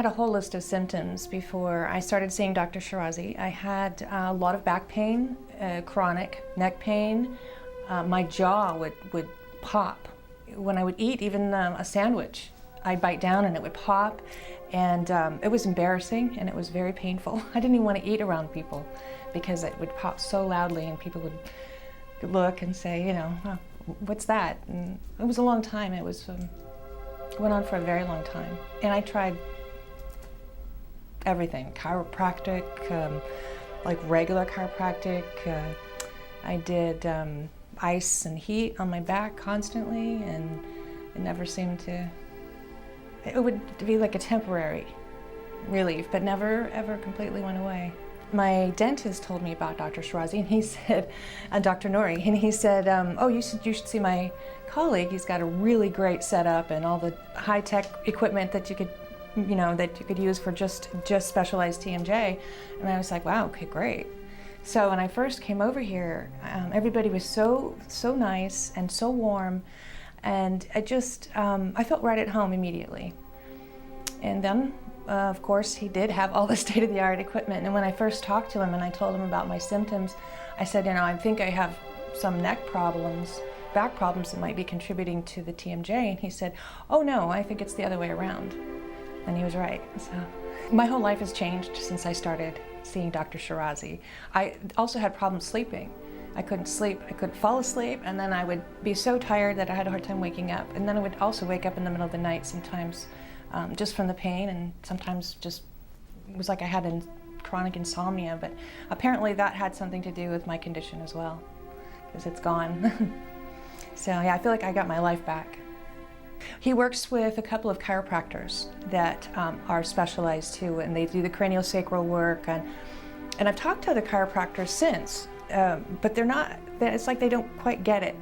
had a whole list of symptoms before I started seeing Dr. Shirazi. I had a lot of back pain, chronic neck pain. My jaw would pop. When I would eat even a sandwich, I'd bite down and it would pop. And it was embarrassing and it was very painful. I didn't even want to eat around people because it would pop so loudly and people would look and say, you know, oh, what's that? And it was a long time. It went on for a very long time. And I tried everything, chiropractic, like regular chiropractic. I did ice and heat on my back constantly, and it never seemed to, it would be like a temporary relief, but never ever completely went away. My dentist told me about Dr. Shirazi, and he said, Dr. Nori, and he said, oh, you should see my colleague. He's got a really great setup and all the high-tech equipment that you could, you know, that you could use for just specialized TMJ. And I was like, wow, okay, great. So when I first came over here, everybody was so nice and so warm, and I felt right at home immediately. And then, of course, he did have all the state-of-the-art equipment. And when I first talked to him and I told him about my symptoms, I said, you know, I think I have some neck problems, back problems that might be contributing to the TMJ. And he said, oh no, I think it's the other way around. And he was right. So my whole life has changed since I started seeing Dr. Shirazi. I also had problems sleeping. I couldn't sleep, I couldn't fall asleep, and then I would be so tired that I had a hard time waking up. And then I would also wake up in the middle of the night sometimes just from the pain, and sometimes just, it was like I had chronic insomnia, but apparently that had something to do with my condition as well, because it's gone. So yeah, I feel like I got my life back. He works with a couple of chiropractors that are specialized too, and they do the craniosacral work, and I've talked to other chiropractors since, but they're not, it's like they don't quite get it.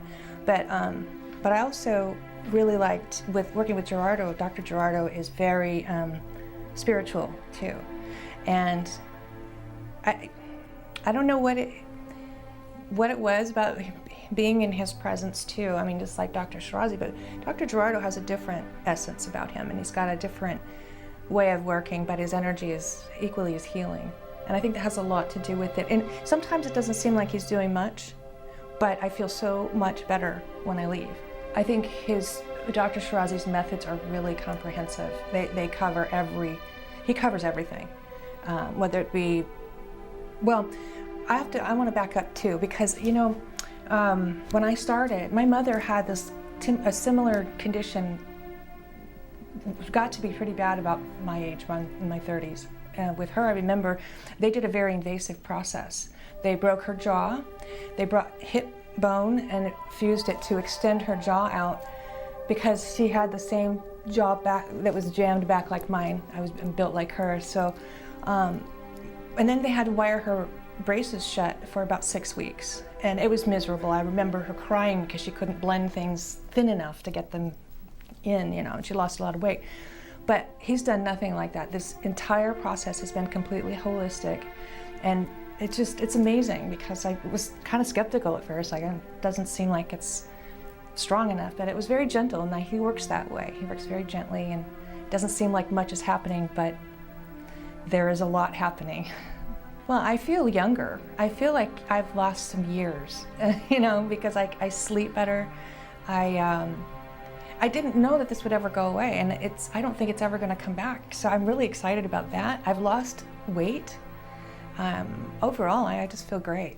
But I also really liked working with Gerardo. Dr. Gerardo is very spiritual too, and I don't know what it was about being in his presence too. I mean, just like Dr. Shirazi, but Dr. Gerardo has a different essence about him, and he's got a different way of working, but his energy is equally as healing. And I think that has a lot to do with it. And sometimes it doesn't seem like he's doing much, but I feel so much better when I leave. I think Dr. Shirazi's methods are really comprehensive. They cover he covers everything. Whether it be, well, I want to back up too, because, you know, when I started, my mother had a similar condition, got to be pretty bad about my age, in my 30s. With her, I remember they did a very invasive process. They broke her jaw, they brought hip bone and fused it to extend her jaw out, because she had the same jaw back that was jammed back like mine. I was built like her. So, and then they had to wire her braces shut for about 6 weeks, and it was miserable. I remember her crying because she couldn't blend things thin enough to get them in, you know, and she lost a lot of weight. But he's done nothing like that. This entire process has been completely holistic, and it's amazing, because I was kind of skeptical at first, like, it doesn't seem like it's strong enough, but it was very gentle, and he works that way. He works very gently, and it doesn't seem like much is happening, but there is a lot happening. Well, I feel younger. I feel like I've lost some years, you know, because I sleep better. I didn't know that this would ever go away, and I don't think it's ever going to come back. So I'm really excited about that. I've lost weight. Overall, I just feel great.